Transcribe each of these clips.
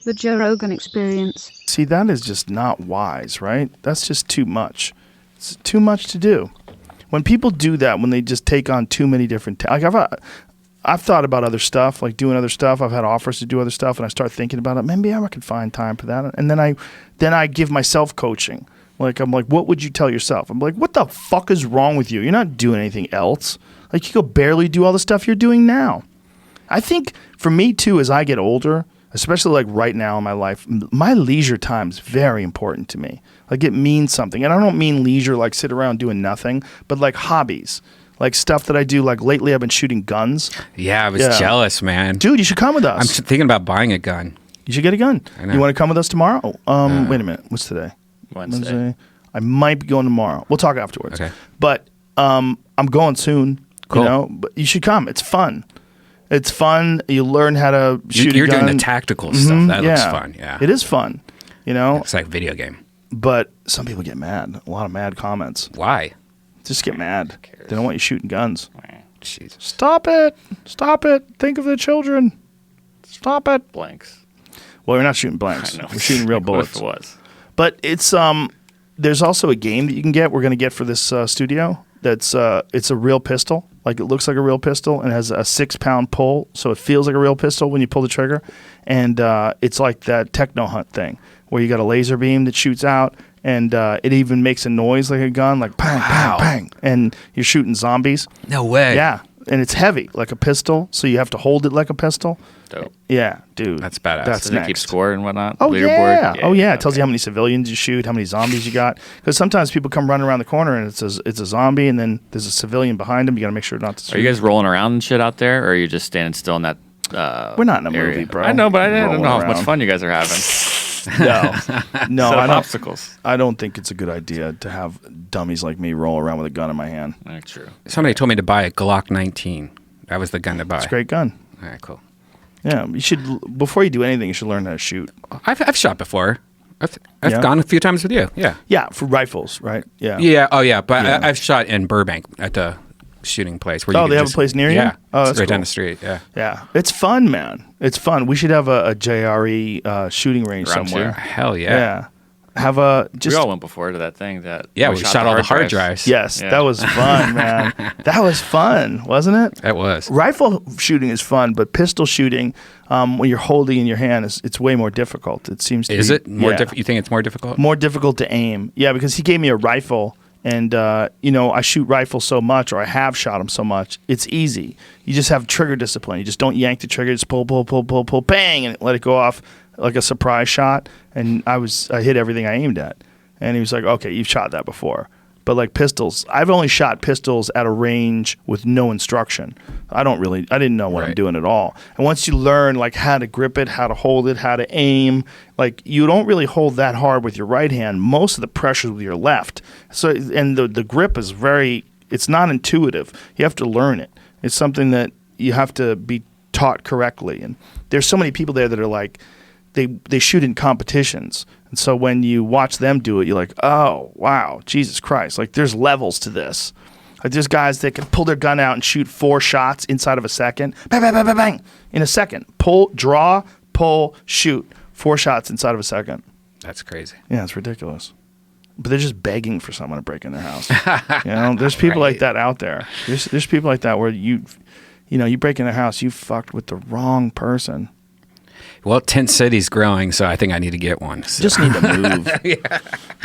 The Joe Rogan Experience. See, that is just not wise, right? That's just too much. It's too much to do. When people do that, when they just take on too many different like I've thought about other stuff, like doing other stuff. I've had offers to do other stuff, and I start thinking about it. Maybe I could find time for that. And then I give myself coaching. Like, I'm like, what would you tell yourself? I'm like, what the fuck is wrong with you? You're not doing anything else. Like, you could barely do all the stuff you're doing now. I think for me too, as I get older, especially like right now in my life, my leisure time is very important to me. Like, it means something. And I don't mean leisure like sit around doing nothing, but like hobbies. Like stuff that I do. Like lately I've been shooting guns. Yeah, I was jealous, man. Dude, you should come with us. I'm thinking about buying a gun. You should get a gun. I know. You want to come with us tomorrow? Wait a minute. What's today? Wednesday. I might be going tomorrow. We'll talk afterwards. Okay. But I'm going soon. Cool. You know, but you should come. It's fun. It's fun. You learn how to shoot a You're gun. doing the tactical stuff. That looks fun. Yeah. It is fun. You know? It's like a video game. But some people get mad. A lot of mad comments. Why? Just get mad. They don't want you shooting guns. Jesus. Stop it. Stop it. Think of the children. Stop it. Blanks. Well, we're not shooting blanks. I know. We're shooting real What if bullets. it was? But it's there's also a game that you can get. We're going to get for this studio. That's it's a real pistol. Like, it looks like a real pistol and has a 6-pound pull, so it feels like a real pistol when you pull the trigger. And it's like that techno hunt thing where you got a laser beam that shoots out, and it even makes a noise like a gun, like bang, bang, bang, and you're shooting zombies. No way. Yeah, and it's heavy like a pistol, so you have to hold it like a pistol. Dope. Yeah, dude. That's badass. That's Does it keep next. score and whatnot? Oh Leaderboard? yeah. Oh yeah. It tells you how many civilians you shoot, how many zombies you got. Because sometimes people come running around the corner and it's a zombie, and then there's a civilian behind them. You got to make sure not to shoot. Are you guys rolling around and shit out there, or are you just standing still in that We're not in a area? movie, bro. I know, but I don't Rolling know how much around. fun you guys are having. No, no. Set I up don't. obstacles. I don't think it's a good idea to have dummies like me roll around with a gun in my hand. True. Somebody told me to buy a Glock 19. That was the gun to buy. It's a great gun. All right, cool. Yeah, you should. Before you do anything, you should learn how to shoot. I've shot before. I've Yeah? gone a few times with you. Yeah. Yeah, for rifles, right? Yeah. Yeah. Oh, yeah. But Yeah. I've shot in Burbank at the shooting place. Where Oh, you can they have just- a place near you? Yeah. Oh, it's that's right down cool. the street. Yeah. Yeah, it's fun, man. It's fun. We should have a JRE shooting range Round somewhere. two? Hell yeah. Yeah. Have a We just all went before to that thing that Yeah, we shot all the hard drives. yes, Yeah. that was fun, man. That was fun, wasn't it? That was. Rifle shooting is fun, but pistol shooting, when you're holding in your hand, it's way more difficult. It seems to Is be. it more yeah. difficult? You think it's more difficult? More difficult to aim. Yeah, because he gave me a rifle, and I shoot rifles so much, or I have shot them so much. It's easy. You just have trigger discipline. You just don't yank the trigger. Just pull, bang, and let it go off like a surprise shot. And I hit everything I aimed at. And he was like, "Okay, you've shot that before." But like pistols, I've only shot pistols at a range with no instruction. I didn't know what I'm Right. doing at all. And once you learn like how to grip it, how to hold it, how to aim, like you don't really hold that hard with your right hand. Most of the pressure's with your left. So, and the grip is it's not intuitive. You have to learn it. It's something that you have to be taught correctly. And there's so many people there that are like, they shoot in competitions. And so when you watch them do it, you're like, oh, wow, Jesus Christ. Like, there's levels to this. Like, there's guys that can pull their gun out and shoot 4 shots inside of a second. Bang, bang, bang, bang, bang. In a second. Draw, pull, shoot. 4 shots inside of a second. That's crazy. Yeah, it's ridiculous. But they're just begging for someone to break in their house. There's people like that out there. There's people like that where you break in their house, you fucked with the wrong person. Well, Tent City's growing, so I think I need to get one. So. Just need to move.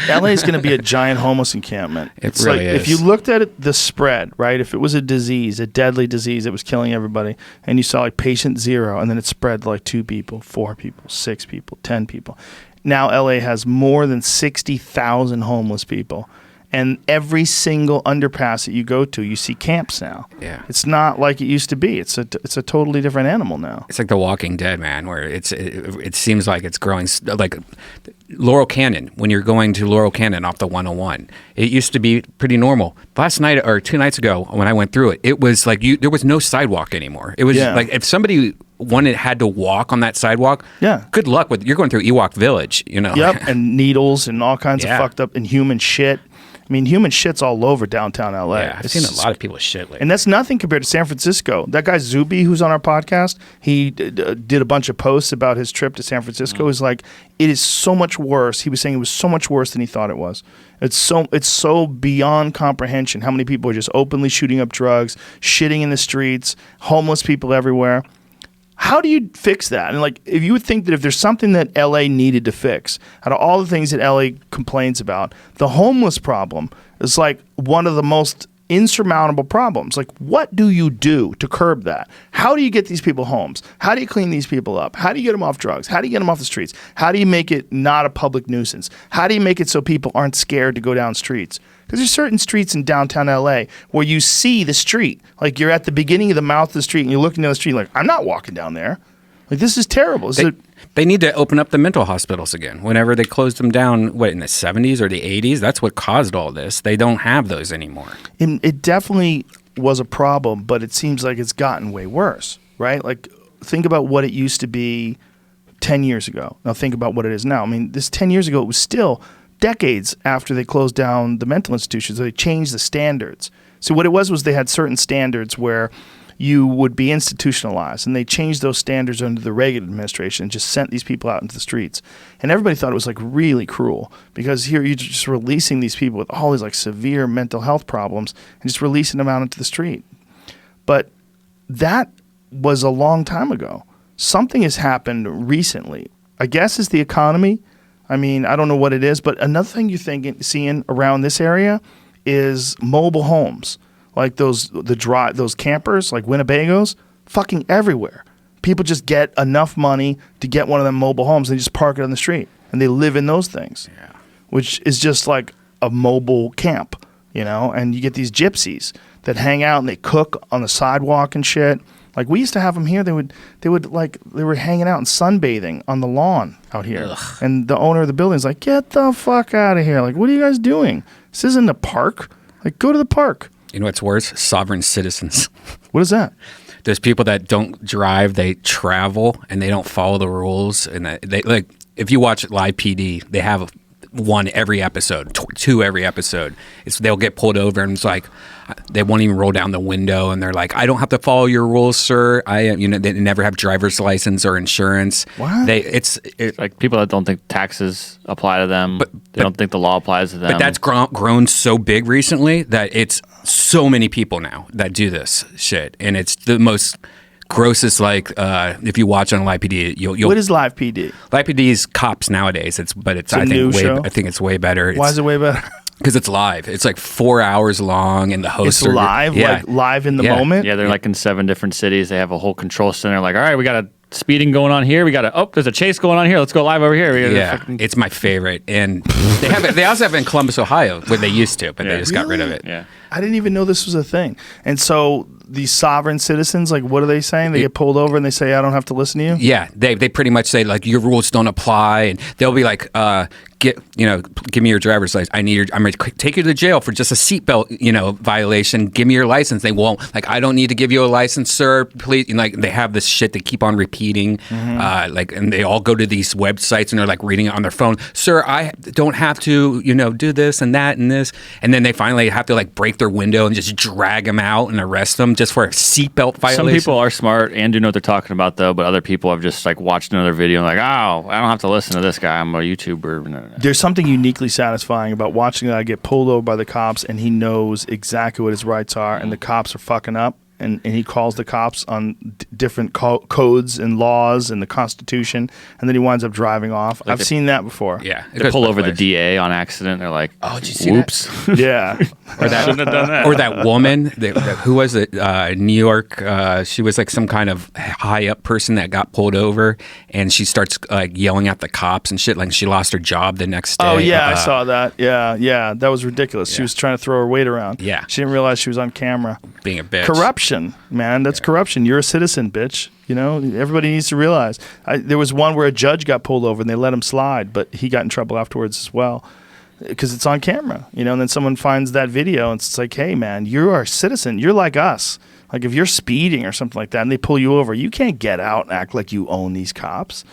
LA is going to be a giant homeless encampment. It really is. If you looked at it, the spread, right? If it was a disease, a deadly disease that was killing everybody, and you saw like patient 0, and then it spread to like 2 people, 4 people, 6 people, 10 people. Now LA has more than 60,000 homeless people. And every single underpass that you go to, you see camps now. Yeah. It's not like it used to be. It's a totally different animal now. It's like The Walking Dead, man, where it seems like it's growing. Like Laurel Canyon, when you're going to Laurel Canyon off the 101, it used to be pretty normal. Last night or 2 nights ago, when I went through it, it was like there was no sidewalk anymore. It was like if somebody had to walk on that sidewalk, good luck with you're going through Ewok Village, Yep, and needles and all kinds of fucked up inhuman shit. I I mean, human shit's all over downtown LA. Yeah, I've seen a lot of people shit lately. And that's nothing compared to San Francisco. That guy Zuby, who's on our podcast, he did a bunch of posts about his trip to San Francisco. He's like, it is so much worse. He was saying it was so much worse than he thought it was. It's so beyond comprehension how many people are just openly shooting up drugs, shitting in the streets, homeless people everywhere. How do you fix that? And like, if you would think that if there's something that LA needed to fix, out of all the things that LA complains about, the homeless problem is like one of the most insurmountable problems. Like, what do you do to curb that? How do you get these people homes? How do you clean these people up? How do you get them off drugs? How do you get them off the streets? How do you make it not a public nuisance? How do you make it so people aren't scared to go down streets? Because there's certain streets in downtown LA where you see the street. Like, you're at the beginning of the mouth of the street and you're looking down the street like, I'm not walking down there. Like, this is terrible. They need to open up the mental hospitals again. Whenever they closed them down, in the 70s or the 80s, that's what caused all this. They don't have those anymore. It definitely was a problem, but it seems like it's gotten way worse, right? Like, think about what it used to be 10 years ago. Now think about what it is now. I mean, this 10 years ago, it was still decades after they closed down the mental institutions. They changed the standards. So what it was they had certain standards where you would be institutionalized, and they changed those standards under the Reagan administration and just sent these people out into the streets. And everybody thought it was like really cruel, because here you're just releasing these people with all these like severe mental health problems and just releasing them out into the street. But that was a long time ago. Something has happened recently. I guess it's the economy. I mean, I don't know what it is, but another thing you're seeing around this area is mobile homes. Like those campers, like Winnebagos, fucking everywhere. People just get enough money to get one of them mobile homes and they just park it on the street. And they live in those things, which is just like a mobile camp, you know? And you get these gypsies that hang out and they cook on the sidewalk and shit. Like, we used to have them here. They were hanging out and sunbathing on the lawn out here. Ugh. And the owner of the building is like, get the fuck out of here. Like, what are you guys doing? This isn't a park. Like, go to the park. You know what's worse? Sovereign citizens. What is that? There's people that don't drive, they travel, and they don't follow the rules. And they like, if you watch Live PD, they have one every episode, two every episode. They'll get pulled over and it's like they won't even roll down the window, and they're like, "I don't have to follow your rules, sir." They never have driver's license or insurance. What? It's like people that don't think taxes apply to them. They don't think the law applies to them. But that's grown so big recently that it's so many people now that do this shit, and it's the most grossest. Like, if you watch on Live PD, you'll. What is Live PD? Live PD is cops nowadays. I think it's way better. Why is it way better? Because it's live. It's like 4 hours long, and the hosts It's live, like live in the moment. Yeah, they're like in 7 different cities. They have a whole control center. Like, all right, we got a speeding going on here. We got there's a chase going on here. Let's go live over here. It's my favorite, and they also have it in Columbus, Ohio, where they used to, but they just got rid of it. Yeah, I didn't even know this was a thing. And so these sovereign citizens, like, what are they saying? They get pulled over and they say, "I don't have to listen to you." Yeah, they pretty much say like, your rules don't apply, and they'll be like, give me your driver's license. I'm going to take you to jail for just a seatbelt, violation. Give me your license. They won't. Like, I don't need to give you a license, sir. Please. And like, they have this shit they keep on repeating. And they all go to these websites and they're like reading it on their phone. Sir, I don't have to, do this and that and this. And then they finally have to like break their window and just drag them out and arrest them just for a seatbelt violation. Some people are smart and do know what they're talking about, though. But other people have just like watched another video and like, oh, I don't have to listen to this guy. I'm a YouTuber. No. There's something uniquely satisfying about watching a guy get pulled over by the cops and he knows exactly what his rights are, and the cops are fucking up, and he calls the cops on different codes and laws and the Constitution, and then he winds up driving off. I've seen that before. Yeah. They pull over the DA on accident. They're like, oh, did you see whoops. that? Yeah. Or that shouldn't have done that. Or that woman, who was it? New York. She was like some kind of high up person that got pulled over, and she starts like yelling at the cops and shit. Like, she lost her job the next day. Oh yeah, I saw that. Yeah, that was ridiculous. Yeah. She was trying to throw her weight around. Yeah. She didn't realize she was on camera. Being a bitch. Corruption, man. That's corruption. You're a citizen, bitch. Everybody needs to realize. There was one where a judge got pulled over and they let him slide, but he got in trouble afterwards as well, because it's on camera. And then someone finds that video and it's like, hey, man, you're a citizen. You're like us. Like, if you're speeding or something like that and they pull you over, you can't get out and act like you own these cops.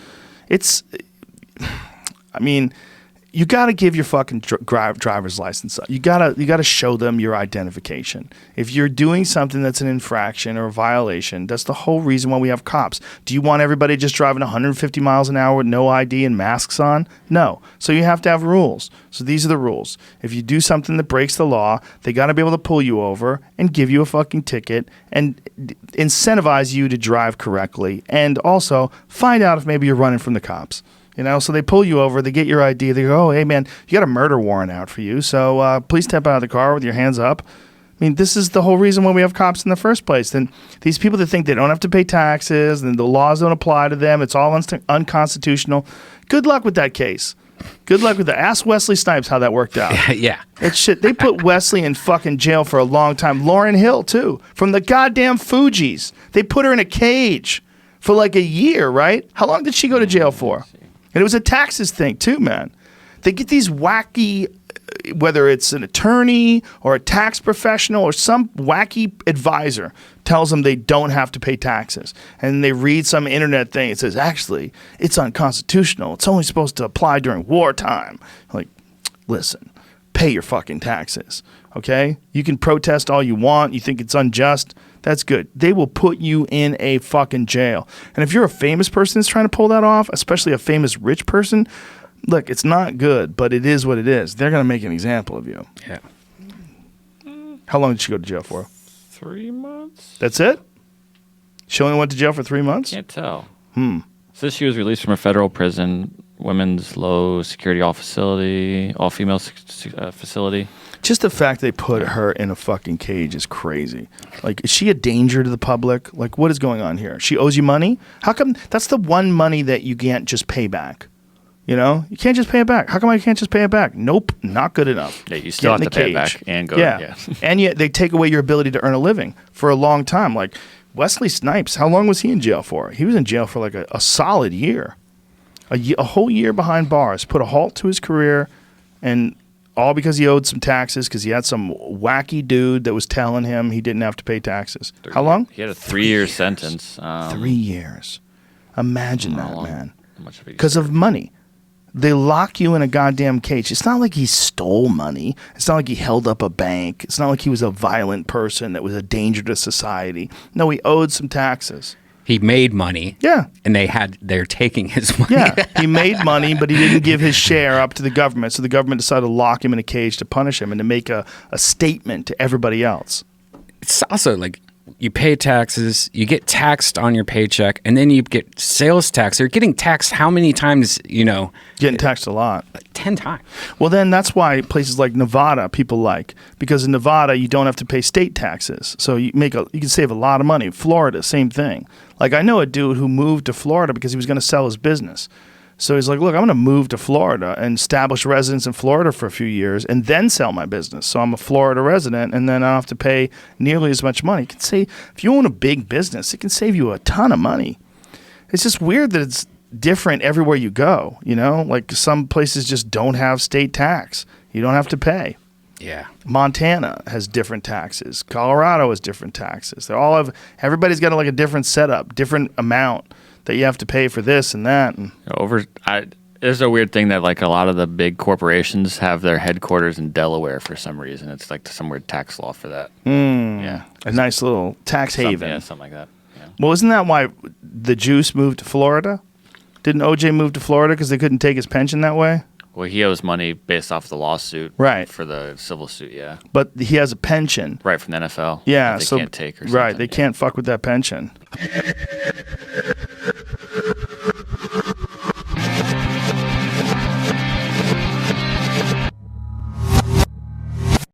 you got to give your fucking driver's license up. You gotta show them your identification. If you're doing something that's an infraction or a violation, that's the whole reason why we have cops. Do you want everybody just driving 150 miles an hour with no ID and masks on? No. So you have to have rules. So these are the rules. If you do something that breaks the law, they got to be able to pull you over and give you a fucking ticket and incentivize you to drive correctly, and also find out if maybe you're running from the cops. You know, so they pull you over, they get your ID, they go, oh, hey, man, you got a murder warrant out for you, so please step out of the car with your hands up. I mean, this is the whole reason why we have cops in the first place. Then these people that think they don't have to pay taxes and the laws don't apply to them, it's all unconstitutional. Good luck with that case. Good luck with that. Ask Wesley Snipes how that worked out. Yeah. It's shit. They put Wesley in fucking jail for a long time. Lauryn Hill, too, from the goddamn Fugees. They put her in a cage for like a year, right? How long did she go to jail for? And it was a taxes thing too, man. They get these wacky, whether it's an attorney or a tax professional or some wacky advisor tells them they don't have to pay taxes. And they read some internet thing. It says, actually, it's unconstitutional. It's only supposed to apply during wartime. Like, listen, pay your fucking taxes, okay? You can protest all you want. You think it's unjust. That's good. They will put you in a fucking jail. And if you're a famous person that's trying to pull that off, especially a famous rich person, look, it's not good, but it is what it is. They're going to make an example of you. Yeah. How long did she go to jail for? 3 months. That's it? She only went to jail for 3 months? Can't tell. Says she was released from a federal prison, women's low security all female facility. Just the fact they put her in a fucking cage is crazy. Like, is she a danger to the public? Like, what is going on here? She owes you money? How come that's the one money that you can't just pay back? You know? You can't just pay it back. How come I can't just pay it back? Nope, not good enough. Yeah, you still have to pay it back and go. Yeah. And yet they take away your ability to earn a living for a long time. Like, Wesley Snipes, how long was he in jail for? He was in jail for like a solid year. A whole year behind bars. Put a halt to his career, and all because he owed some taxes because he had some wacky dude that was telling him he didn't have to pay taxes. How long? He had a 3-year sentence. 3 years. Imagine that, long? man. Because Because of money. They lock you in a goddamn cage. It's not like he stole money. It's not like he held up a bank. It's not like he was a violent person that was a danger to society. No, he owed some taxes. He made money. Yeah. And they're taking his money. Yeah, he made money, but he didn't give his share up to the government. So the government decided to lock him in a cage to punish him and to make a statement to everybody else. It's also like you pay taxes, you get taxed on your paycheck, and then you get sales tax. You're getting taxed how many times, Getting taxed a lot. 10 times. Well, then that's why places like Nevada people like, because in Nevada you don't have to pay state taxes, so you can save a lot of money. Florida, same thing. Like, I know a dude who moved to Florida because he was going to sell his business. So he's like, look, I'm going to move to Florida and establish residence in Florida for a few years and then sell my business. So I'm a Florida resident, and then I don't have to pay nearly as much money. It can say, if you own a big business, it can save you a ton of money. It's just weird that it's different everywhere you go, Like, some places just don't have state tax. You don't have to pay. Yeah. Montana has different taxes. Colorado has different taxes. Everybody's got like a different setup, different amount that you have to pay for this and that. And there's a weird thing that like a lot of the big corporations have their headquarters in Delaware for some reason. It's like some weird tax law for that. Yeah. A nice little tax haven. Something like that. Yeah. Well, isn't that why the Juice moved to Florida? Didn't OJ move to Florida because they couldn't take his pension that way? Well, he owes money based off the lawsuit, right? For the civil suit, yeah. But he has a pension, right, from the NFL. Yeah, they can't take or something. Right, they can't fuck with that pension.